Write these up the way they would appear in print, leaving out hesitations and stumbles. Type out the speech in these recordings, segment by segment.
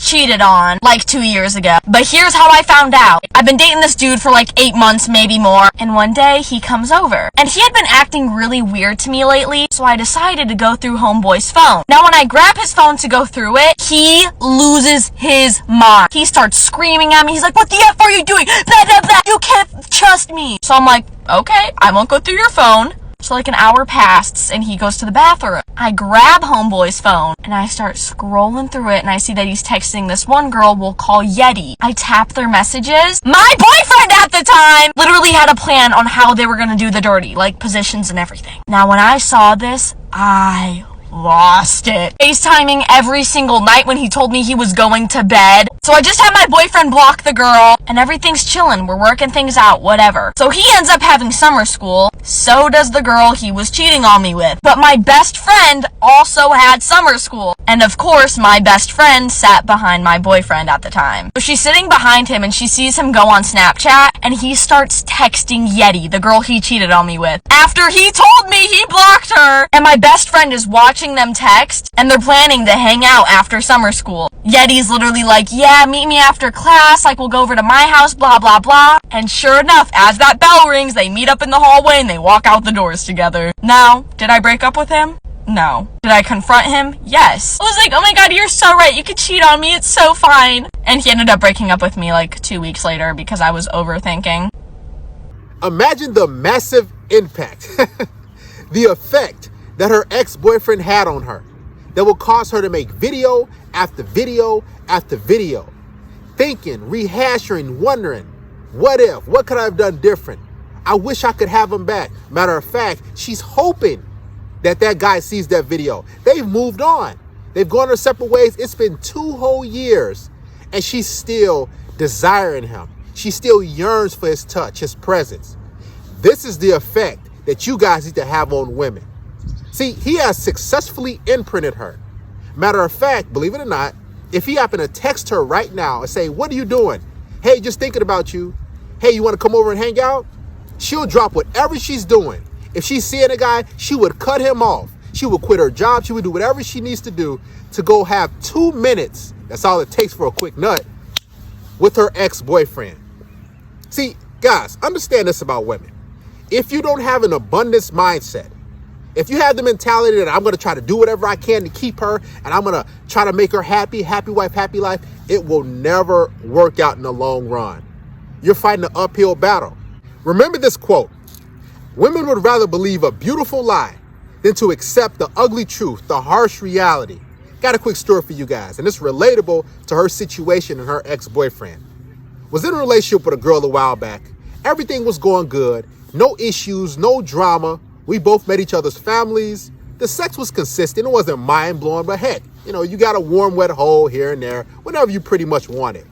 cheated on like 2 years ago. But here's how I found out. I've been dating this dude for like 8 months, maybe more. And one day he comes over. And he had been acting really weird to me lately, so I decided to go through homeboy's phone. Now when I grab his phone to go through it, he loses his mind. He starts screaming at me. He's like, what the F are you doing? Blah, blah, blah. You can't trust me. So I'm like, okay, I won't go through your phone. So like an hour passes and he goes to the bathroom. I grab homeboy's phone and I start scrolling through it and I see that he's texting this one girl we'll call Yeti. I tap their messages. My boyfriend at the time literally had a plan on how they were gonna do the dirty, like positions and everything. Now when I saw this, I lost it. FaceTiming every single night when he told me he was going to bed. So I just had my boyfriend block the girl and everything's chilling. We're working things out, whatever. So he ends up having summer school. So does the girl he was cheating on me with. But my best friend also had summer school. And of course, my best friend sat behind my boyfriend at the time. So she's sitting behind him and she sees him go on Snapchat and he starts texting Yeti, the girl he cheated on me with, after he told me he blocked her. And my best friend is watching them text and they're planning to hang out after summer school. Yeti's literally like, yeah, meet me after class, like we'll go over to my house, blah, blah, blah. And sure enough, as that bell rings, they meet up in the hallway and they walk out the doors together. Now, did I break up with him? No. Did I confront him? Yes. I was like, oh my god, you're so right, you could cheat on me, it's so fine. And he ended up breaking up with me like 2 weeks later because I was overthinking. Imagine the massive impact, the effect that her ex-boyfriend had on her that will cause her to make video after video after video, thinking, rehashing, wondering, what if, what could I have done different? I wish I could have him back. Matter of fact, she's hoping that that guy sees that video. They've moved on. They've gone their separate ways. It's been 2 whole years and she's still desiring him. She still yearns for his touch, his presence. This is the effect that you guys need to have on women. See, he has successfully imprinted her. Matter of fact, believe it or not, if he happened to text her right now and say, what are you doing? Hey, just thinking about you. Hey, you want to come over and hang out? She'll drop whatever she's doing. If she's seeing a guy, she would cut him off. She would quit her job. She would do whatever she needs to do to go have 2 minutes. That's all it takes for a quick nut with her ex-boyfriend. See, guys, understand this about women. If you don't have an abundance mindset, if you have the mentality that I'm going to try to do whatever I can to keep her and I'm going to try to make her happy, happy wife, happy life, it will never work out in the long run. You're fighting an uphill battle. Remember this quote: women would rather believe a beautiful lie than to accept the ugly truth, the harsh reality. Got a quick story for you guys, and it's relatable to her situation and her ex-boyfriend. Was in a relationship with a girl a while back. Everything was going good. No issues, no drama. We both met each other's families. The sex was consistent. It wasn't mind-blowing, but heck, you got a warm, wet hole here and there, whenever you pretty much want it.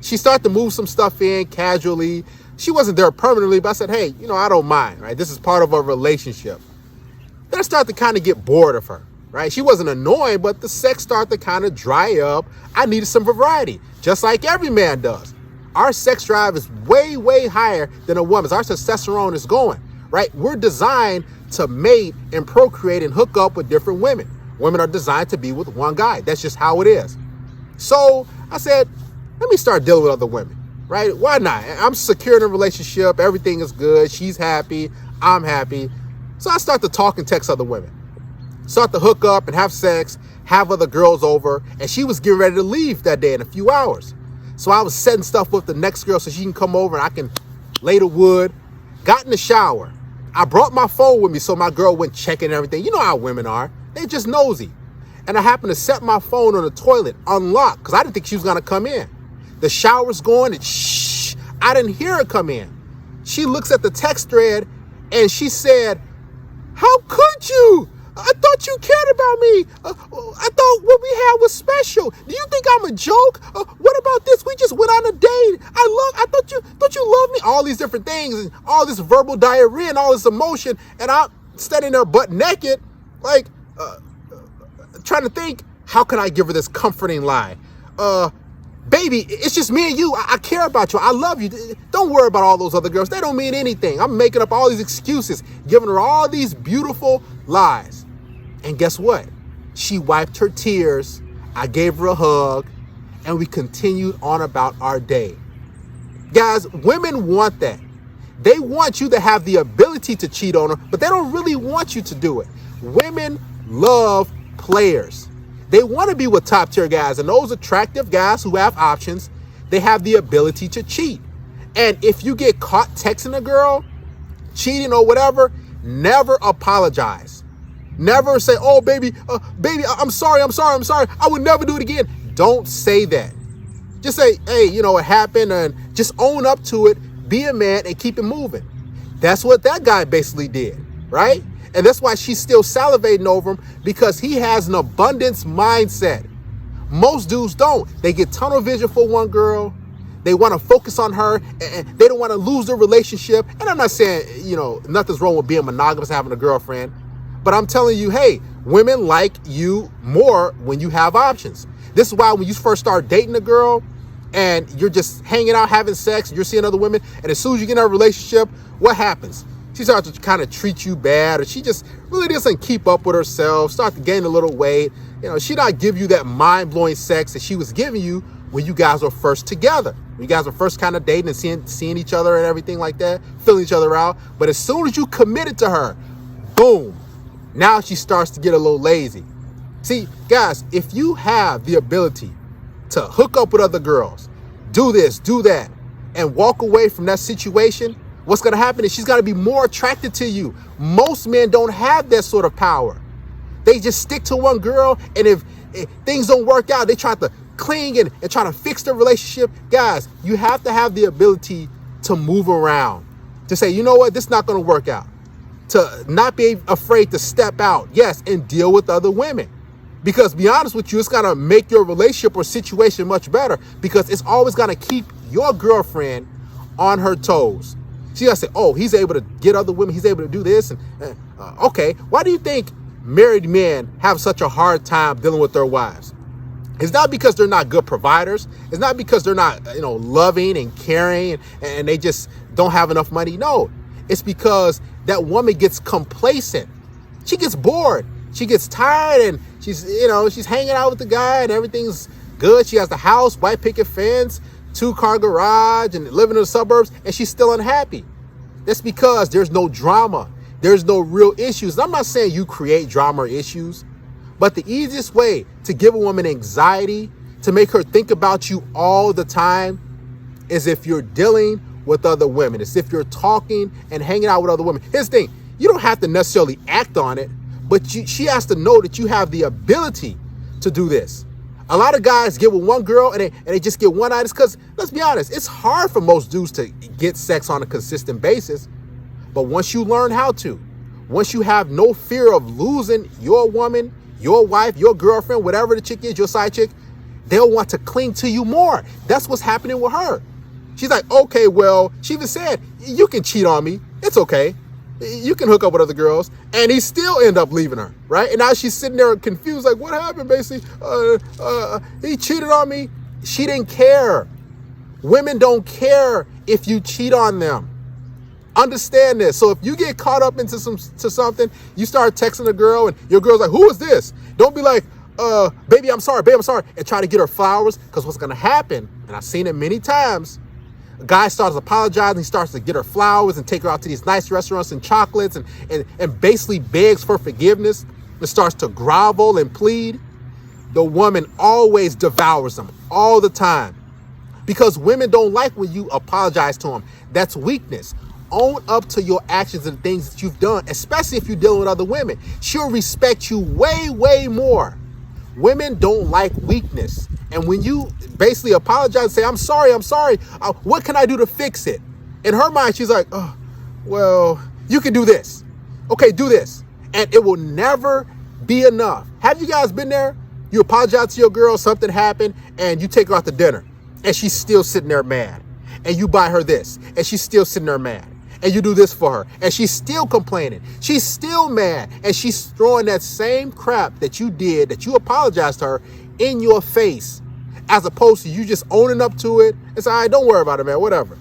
She started to move some stuff in casually. She wasn't there permanently, but I said, hey, I don't mind, right? This is part of a relationship. Then I started to kind of get bored of her, right? She wasn't annoying, but the sex started to kind of dry up. I needed some variety, just like every man does. Our sex drive is way, way higher than a woman's. Our testosterone is going, right? We're designed to mate and procreate and hook up with different women. Women are designed to be with one guy. That's just how it is. So I said, let me start dealing with other women, right? Why not? I'm secure in a relationship. Everything is good. She's happy. I'm happy. So I start to talk and text other women. Start to hook up and have sex, have other girls over. And she was getting ready to leave that day in a few hours. So I was setting stuff with the next girl so she can come over and I can lay the wood. Got in the shower. I brought my phone with me so my girl went checking everything. You know how women are. They just nosy. And I happened to set my phone on the toilet, unlocked, because I didn't think she was going to come in. The shower's going and shh, I didn't hear her come in. She looks at the text thread and she said, how could you? I thought you cared about me. I thought what we had was special. Do you think I'm a joke? What about this? We just went on a date. I thought you loved me. All these different things and all this verbal diarrhea and all this emotion. And I'm standing there butt naked, like trying to think, how can I give her this comforting lie? Baby, it's just me and you. I care about you. I love you. Don't worry about all those other girls. They don't mean anything. I'm making up all these excuses, giving her all these beautiful lies. And guess what? She wiped her tears. I gave her a hug. and we continued on about our day. Guys, women want that. They want you to have the ability to cheat on them, but they don't really want you to do it. Women love players. They want to be with top tier guys, and those attractive guys who have options, they have the ability to cheat. And if you get caught texting a girl, cheating or whatever, never apologize. Never say, oh, baby, I'm sorry. I would never do it again. Don't say that. Just say, hey, it happened, and just own up to it. Be a man and keep it moving. That's what that guy basically did, right? And that's why she's still salivating over him, because he has an abundance mindset. Most dudes don't. They get tunnel vision for one girl. They want to focus on her, and they don't want to lose their relationship. And I'm not saying, nothing's wrong with being monogamous, having a girlfriend. But I'm telling you, hey, women like you more when you have options. This is why when you first start dating a girl and you're just hanging out, having sex, and you're seeing other women, and as soon as you get in a relationship, what happens? She starts to kind of treat you bad, or she just really doesn't keep up with herself, start to gain a little weight. She not give you that mind-blowing sex that she was giving you when you guys were first together. When you guys were first kind of dating and seeing each other and everything like that, filling each other out. But as soon as you committed to her, boom, now she starts to get a little lazy. See, guys, if you have the ability to hook up with other girls, do this, do that, and walk away from that situation, what's going to happen is she's going to be more attracted to you. Most men don't have that sort of power. They just stick to one girl, and if things don't work out, they try to cling and try to fix the relationship. Guys, you have to have the ability to move around, to say, you know what, this is not going to work out. To not be afraid to step out, yes, and deal with other women. Because be honest with you, it's going to make your relationship or situation much better, because it's always going to keep your girlfriend on her toes. She's going to say, oh, he's able to get other women. He's able to do this. And okay, why do you think married men have such a hard time dealing with their wives? It's not because they're not good providers. It's not because they're not, loving and caring and they just don't have enough money. No, it's because that woman gets complacent. She gets bored. She gets tired, and she's hanging out with the guy and everything's good. She has the house, white picket fence, 2-car garage, and living in the suburbs, and she's still unhappy. That's because there's no drama. There's no real issues. And I'm not saying you create drama or issues, but the easiest way to give a woman anxiety, to make her think about you all the time, is if you're dealing with other women. It's if you're talking and hanging out with other women. Here's the thing. You don't have to necessarily act on it, but she has to know that you have the ability to do this. A lot of guys get with one girl and they just get one-eyed. It's because, let's be honest, it's hard for most dudes to get sex on a consistent basis. But once you learn how to, once you have no fear of losing your woman, your wife, your girlfriend, whatever the chick is, your side chick, they'll want to cling to you more. That's what's happening with her. She's like, okay, well, she even said, you can cheat on me. It's okay. You can hook up with other girls. And he still end up leaving her, right? And now she's sitting there confused, like, what happened, basically? He cheated on me. She didn't care. Women don't care if you cheat on them. Understand this. So if you get caught up into something, you start texting a girl and your girl's like, who is this? Don't be like, baby, I'm sorry, and try to get her flowers. Because what's going to happen, and I've seen it many times, a guy starts apologizing, he starts to get her flowers and take her out to these nice restaurants and chocolates and basically begs for forgiveness and starts to grovel and plead. The woman always devours them all the time, because women don't like when you apologize to them. That's weakness. Own up to your actions and things that you've done, especially if you're dealing with other women. She'll respect you way, way more. Women don't like weakness. And when you basically apologize and say, I'm sorry, what can I do to fix it? In her mind, she's like, oh, well, you can do this. Okay, do this. And it will never be enough. Have you guys been there? You apologize to your girl, something happened, and you take her out to dinner, and she's still sitting there mad. And you buy her this, and she's still sitting there mad. And you do this for her, and she's still complaining. She's still mad, and she's throwing that same crap that you did, that you apologized to her, in your face, as opposed to you just owning up to it and saying, all right, don't worry about it, man, whatever.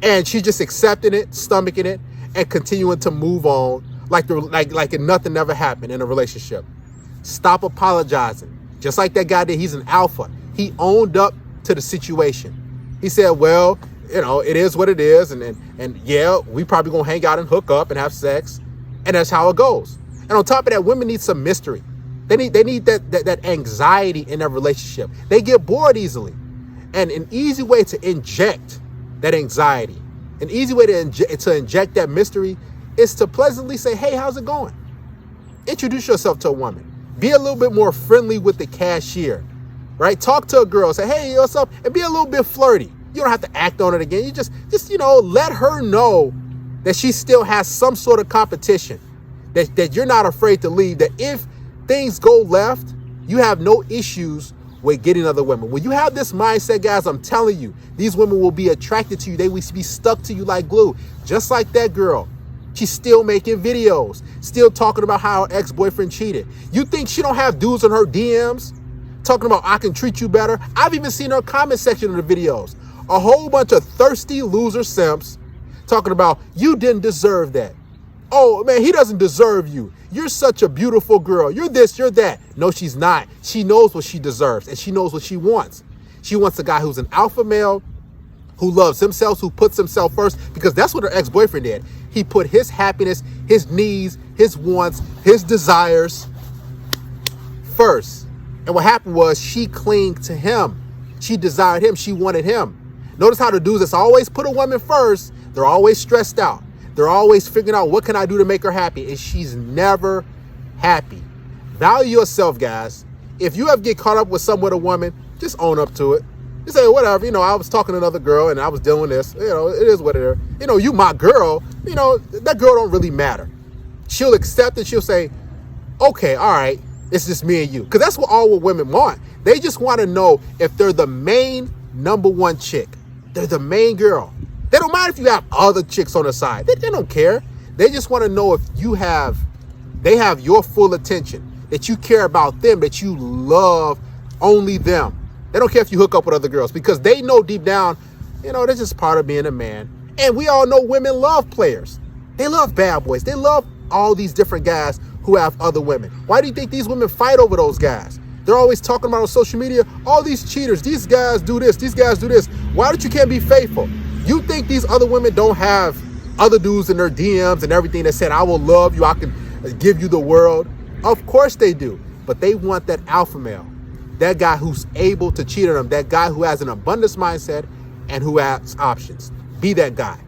And she's just accepting it, stomaching it, and continuing to move on like nothing ever happened in a relationship. Stop apologizing. Just like that guy did, he's an alpha. he owned up to the situation. He said, well, you know, it is what it is. And yeah, we probably gonna hang out and hook up and have sex. And that's how it goes. And on top of that, women need some mystery. They need that anxiety in their relationship. They get bored easily. And an easy way to inject that anxiety, an easy way to inject that mystery is to pleasantly say, hey, how's it going? Introduce yourself to a woman. Be a little bit more friendly with the cashier, right? Talk to a girl, say, hey, what's up? And be a little bit flirty. You don't have to act on it again. You just let her know that she still has some sort of competition, that you're not afraid to leave, that if things go left, you have no issues with getting other women. When you have this mindset, guys, I'm telling you, these women will be attracted to you. They will be stuck to you like glue, just like that girl. She's still making videos, still talking about how her ex-boyfriend cheated. You think she don't have dudes in her DMs talking about, I can treat you better? I've even seen her comment section of the videos. A whole bunch of thirsty loser simps talking about, you didn't deserve that. Oh, man, he doesn't deserve you. You're such a beautiful girl. You're this, you're that. No, she's not. She knows what she deserves, and she knows what she wants. She wants a guy who's an alpha male, who loves himself, who puts himself first, because that's what her ex-boyfriend did. He put his happiness, his needs, his wants, his desires first. And what happened was she clinged to him. She desired him. She wanted him. Notice how the dudes that's always put a woman first, they're always stressed out. They're always figuring out, what can I do to make her happy? And she's never happy. Value yourself, guys. If you ever get caught up with some with a woman, just own up to it. Just say, whatever, I was talking to another girl and I was doing this. It is what it is. You my girl, that girl don't really matter. She'll accept it. She'll say, okay, all right, it's just me and you. Because that's what all women want. They just want to know if they're the main number one chick. They're the main girl. They don't mind if you have other chicks on the side. They don't care. They just want to know if they have your full attention, that you care about them, that you love only them. They don't care if you hook up with other girls, because they know deep down, that's just part of being a man. And we all know women love players. They love bad boys. They love all these different guys who have other women. Why do you think these women fight over those guys? They're always talking about on social media, all these cheaters, these guys do this, these guys do this. Why don't you can't be faithful? You think these other women don't have other dudes in their DMs and everything that said, I will love you, I can give you the world? Of course they do. But they want that alpha male, that guy who's able to cheat on them, that guy who has an abundance mindset and who has options. Be that guy.